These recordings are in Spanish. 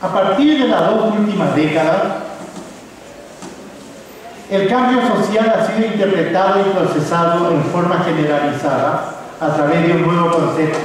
A partir de las 2 últimas décadas, el cambio social ha sido interpretado y procesado en forma generalizada a través de un nuevo concepto,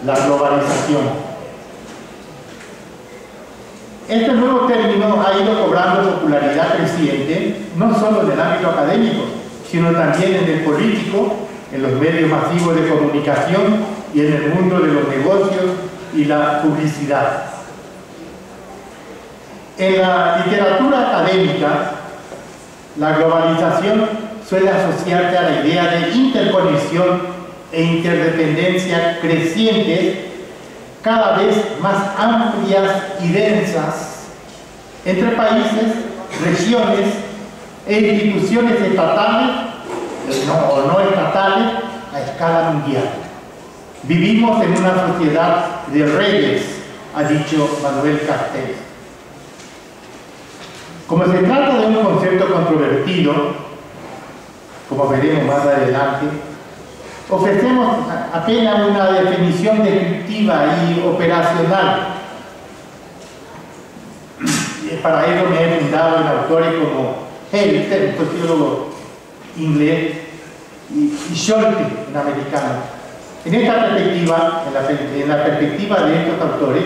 la globalización. Este nuevo término ha ido cobrando popularidad creciente, no solo en el ámbito académico, sino también en el político, en los medios masivos de comunicación y en el mundo de los negocios y la publicidad. En la literatura académica, la globalización suele asociarse a la idea de interconexión e interdependencia crecientes, cada vez más amplias y densas, entre países, regiones e instituciones estatales o no estatales a escala mundial. Vivimos en una sociedad de redes, ha dicho Manuel Castells. Como se trata de un concepto controvertido, como veremos más adelante, ofrecemos apenas una definición descriptiva y operacional. Para ello me he fundado en autores como Hell, un sociólogo inglés, y Scholte, un americano. En esta perspectiva, en la perspectiva de estos autores,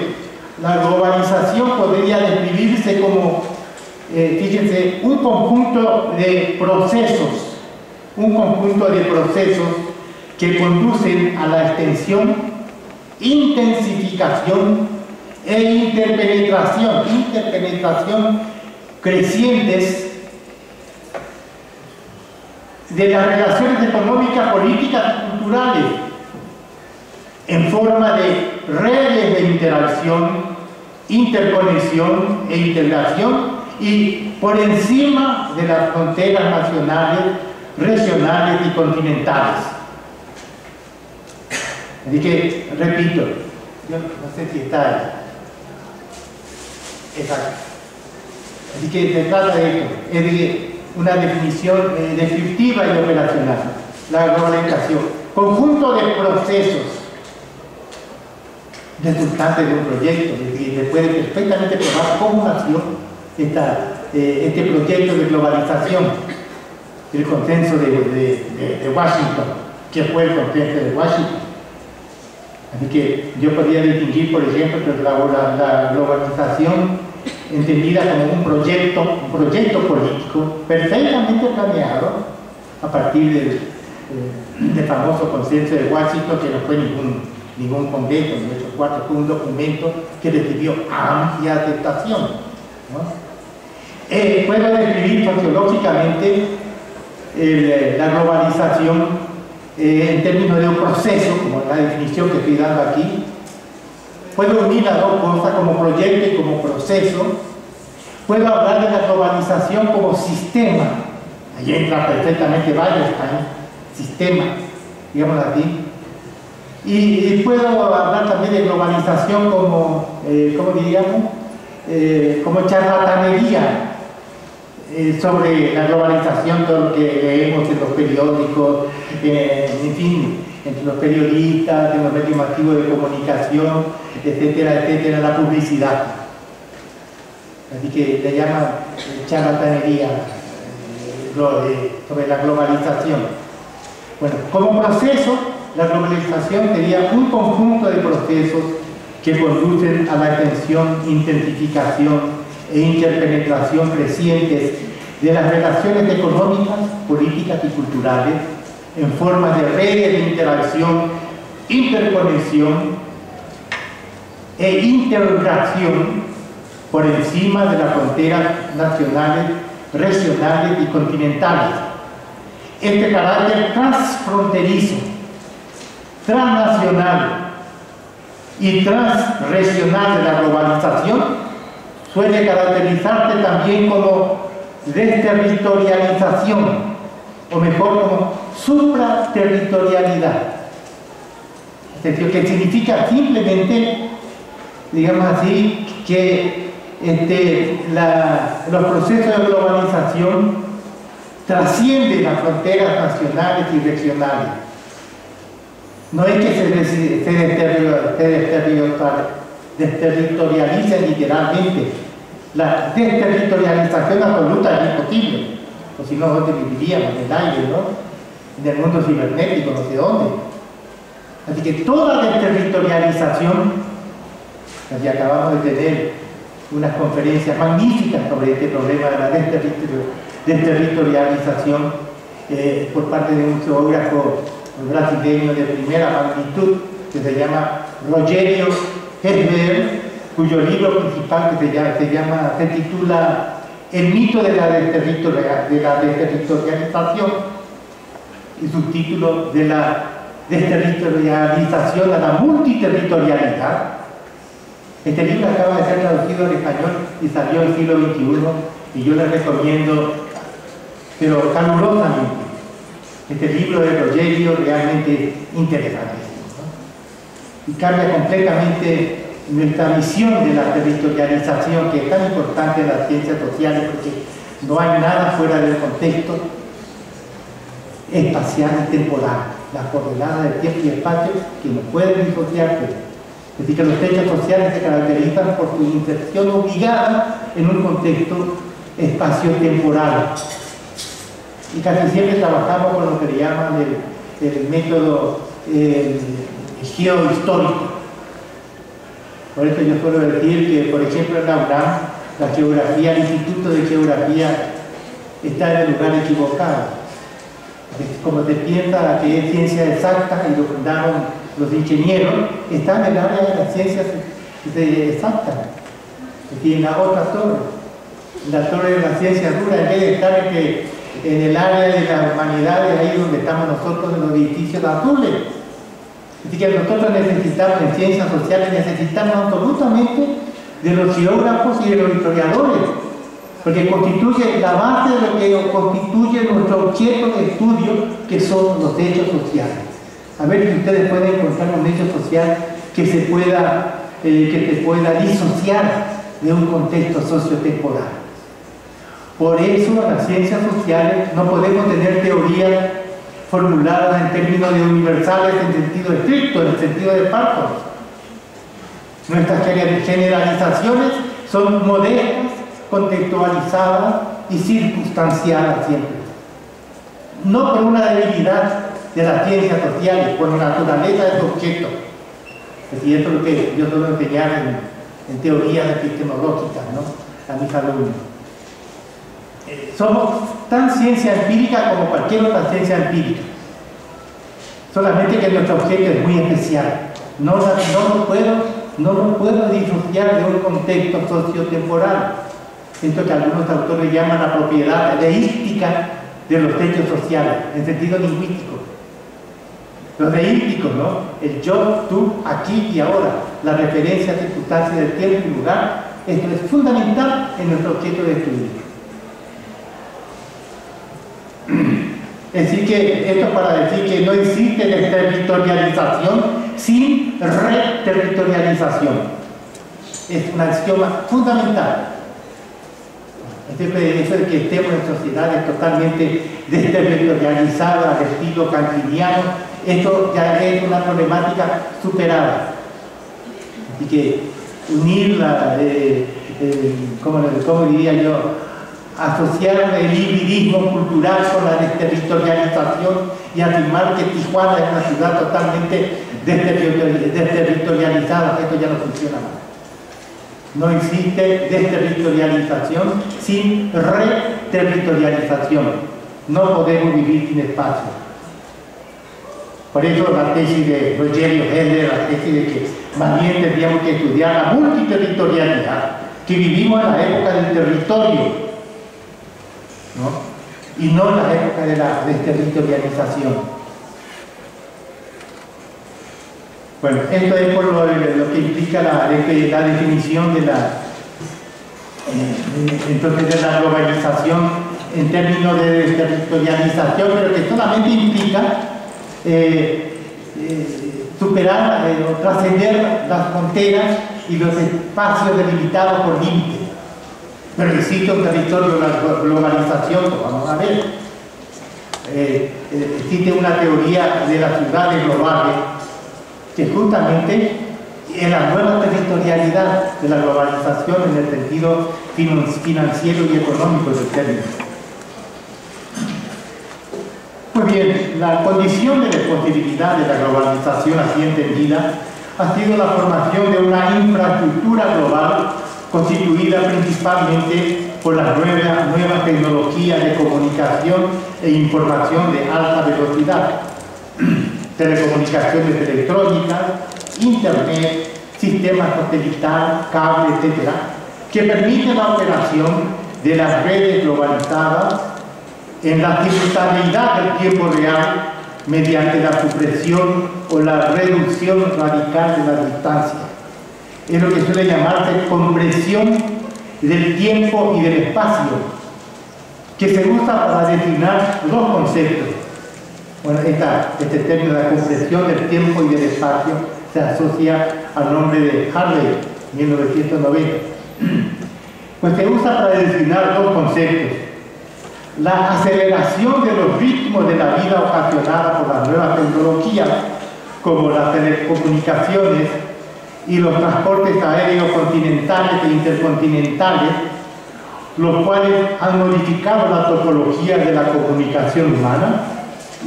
la globalización podría describirse como, fíjense, un conjunto de procesos que conducen a la extensión, intensificación e interpenetración crecientes de las relaciones económicas, políticas y culturales en forma de redes de interacción, interconexión e integración y por encima de las fronteras nacionales, regionales y continentales. Así que, repito, yo no sé si está ahí. Exacto. Así que se trata de esto, es de una definición descriptiva y operacional. La globalización, conjunto de procesos resultantes de un proyecto, es decir, se puede perfectamente probar cómo nació este proyecto de globalización, el consenso de Washington, que fue el consenso de Washington. Así que yo podría distinguir, por ejemplo, la globalización entendida como un proyecto político perfectamente planeado a partir del famoso consenso de Washington, que no fue ningún convento, en hecho cuarto, fue un documento que recibió amplia aceptación, ¿no? Puedo describir sociológicamente la globalización en términos de un proceso, como la definición que estoy dando aquí. Puedo unir las dos cosas como proyecto y como proceso. Puedo hablar de la globalización como sistema. Ahí entra perfectamente Wallerstein, sistema, digamos así. Y puedo hablar también de globalización como, ¿cómo diríamos? Como charlatanería sobre la globalización, todo lo que leemos en los periódicos, en fin, entre los periodistas, en los medios masivos de comunicación, etcétera, etcétera, la publicidad. Así que le llaman charlatanería sobre la globalización. Bueno, como proceso, la globalización sería un conjunto de procesos que conducen a la extensión, intensificación e interpenetración crecientes de las relaciones económicas, políticas y culturales en forma de redes de interacción, interconexión e integración por encima de las fronteras nacionales, regionales y continentales. Este carácter transfronterizo, transnacional y transregional de la globalización suele caracterizarse también como desterritorialización, o mejor como supraterritorialidad, que significa simplemente, digamos así, que los procesos de globalización trascienden las fronteras nacionales y regionales. No es que se desterritorialicen literalmente. La desterritorialización absoluta es imposible, o si no, ¿dónde viviríamos? En el aire, ¿no? En el mundo cibernético, no sé dónde. Así que toda desterritorialización, ya acabamos de tener unas conferencias magníficas sobre este problema de la desterritorialización por parte de un geógrafo brasileño de primera magnitud que se llama Rogério Herber, cuyo libro principal se titula El mito de la desterritorialización y subtítulo de la desterritorialización a la multiterritorialidad. Este libro acaba de ser traducido al español y salió en el siglo XXI y yo le recomiendo, pero calurosamente. Este libro de Rogério realmente interesantísimo, ¿no? Y cambia completamente nuestra visión de la territorialización, que es tan importante en las ciencias sociales, porque no hay nada fuera del contexto espacial y temporal, las coordenadas del tiempo y espacio que no pueden disociarse. Es decir, que los hechos sociales se caracterizan por su inserción obligada en un contexto espacio-temporal. Y casi siempre trabajamos con lo que le llaman el método geohistórico. Por eso yo suelo decir que, por ejemplo, en la UNAM, la geografía, el Instituto de Geografía está en el lugar equivocado. Como se piensa que es ciencia exacta y lo fundaron los ingenieros, está en el área de las ciencias exactas, es decir, en la otra torre, en la torre de las ciencias duras, en vez de estar en el área de las humanidades, ahí donde estamos nosotros en los edificios azules. Así que nosotros necesitamos, en ciencias sociales, necesitamos absolutamente de los geógrafos y de los historiadores, porque constituye la base de lo que constituye nuestro objeto de estudio, que son los hechos sociales. A ver si ustedes pueden encontrar un hecho social que se pueda disociar de un contexto sociotemporal. Por eso, en las ciencias sociales no podemos tener teorías formuladas en términos de universales en sentido estricto, en el sentido de Parton. Nuestras generalizaciones son modestas, contextualizadas y circunstanciadas siempre. No por una debilidad de las ciencias sociales, por la naturaleza de su objeto. Es decir, esto es lo que yo suelo enseñar en teorías epistemológicas, ¿no?, a mis alumnos. Somos tan ciencia empírica como cualquier otra ciencia empírica, solamente que nuestro objeto es muy especial. No lo puedo disociar de un contexto sociotemporal. Esto que algunos autores llaman la propiedad deística de los hechos sociales, en sentido lingüístico. Los deísticos, ¿no? El yo, tú, aquí y ahora, la referencia a circunstancias del tiempo y lugar, esto es fundamental en nuestro objeto de estudio. Es decir, que esto es para decir que no existe desterritorialización sin reterritorialización. Es un axioma fundamental. Eso de que estemos en sociedades totalmente desterritorializadas al estilo kantiniano, esto ya es una problemática superada. Así que unirla, ¿cómo diría yo?, asociar el hibridismo cultural con la desterritorialización y afirmar que Tijuana es una ciudad totalmente desterritorializada, esto ya no funciona más. No existe desterritorialización sin reterritorialización. No podemos vivir sin espacio. Por eso la tesis de Rogério Herber, la tesis de que más bien tendríamos que estudiar la multiterritorialidad, que vivimos en la época del territorio, ¿no?, y no en la época de la desterritorialización. Bueno, esto es por lo que implica la definición de entonces de la globalización en términos de desterritorialización, pero que solamente implica superar o trascender las fronteras y los espacios delimitados por límites. Pero existe un territorio de la globalización, lo vamos a ver. Existe una teoría de las ciudades globales que justamente en la nueva territorialidad de la globalización en el sentido financiero y económico del término. Pues bien, la condición de posibilidad de la globalización así entendida ha sido la formación de una infraestructura global constituida principalmente por las nuevas tecnologías de comunicación e información de alta velocidad, telecomunicaciones electrónicas, internet, sistemas satelital, cable, etc., que permiten la operación de las redes globalizadas en la simultaneidad del tiempo real mediante la supresión o la reducción radical de la distancia. Es lo que suele llamarse compresión del tiempo y del espacio, que se usa para designar dos conceptos. Bueno, este término de la compresión del tiempo y del espacio se asocia al nombre de Harvey, 1990. Pues se usa para designar dos conceptos: la aceleración de los ritmos de la vida ocasionada por las nuevas tecnologías, como las telecomunicaciones y los transportes aéreos continentales e intercontinentales, los cuales han modificado la topología de la comunicación humana,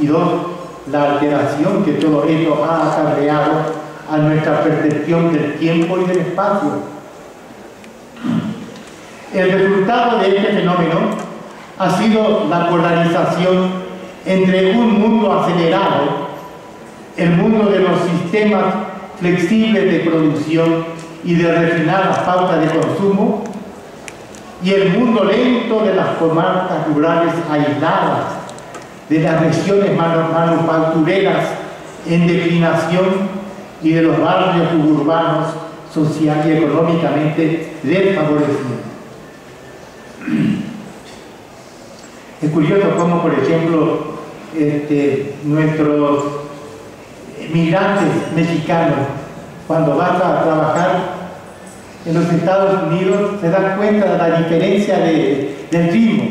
y dos, la alteración que todo esto ha acarreado a nuestra percepción del tiempo y del espacio. El resultado de este fenómeno ha sido la polarización entre un mundo acelerado, el mundo de los sistemas flexibles de producción y de refinadas pautas de consumo, y el mundo lento de las comarcas rurales aisladas, de las regiones manufactureras en declinación y de los barrios suburbanos social y económicamente desfavorecidos. Es curioso cómo, por ejemplo, nuestros migrantes mexicanos, cuando van a trabajar en los Estados Unidos, se dan cuenta de la diferencia del ritmo.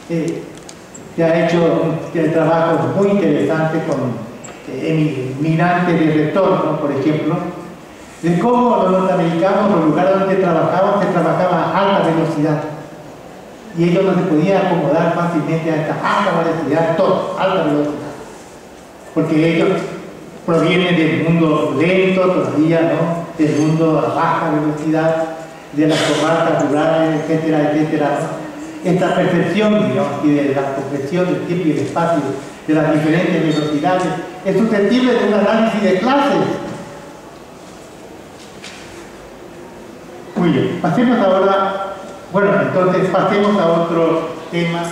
Se ha hecho trabajos muy interesantes con migrantes de retorno, por ejemplo, de cómo los norteamericanos, los lugares donde trabajaban, se trabajaba a alta velocidad. Y ellos no se podían acomodar fácilmente a esta alta velocidad, todo, alta velocidad. Porque ellos provienen del mundo lento todavía, ¿no? Del mundo a baja velocidad, de las comarcas rurales, etcétera, etcétera, ¿no? Esta percepción, digamos, y de la compresión del tiempo y el espacio, de las diferentes velocidades, es susceptible de un análisis de clases. Muy bien, pasemos ahora, bueno, entonces pasemos a otro tema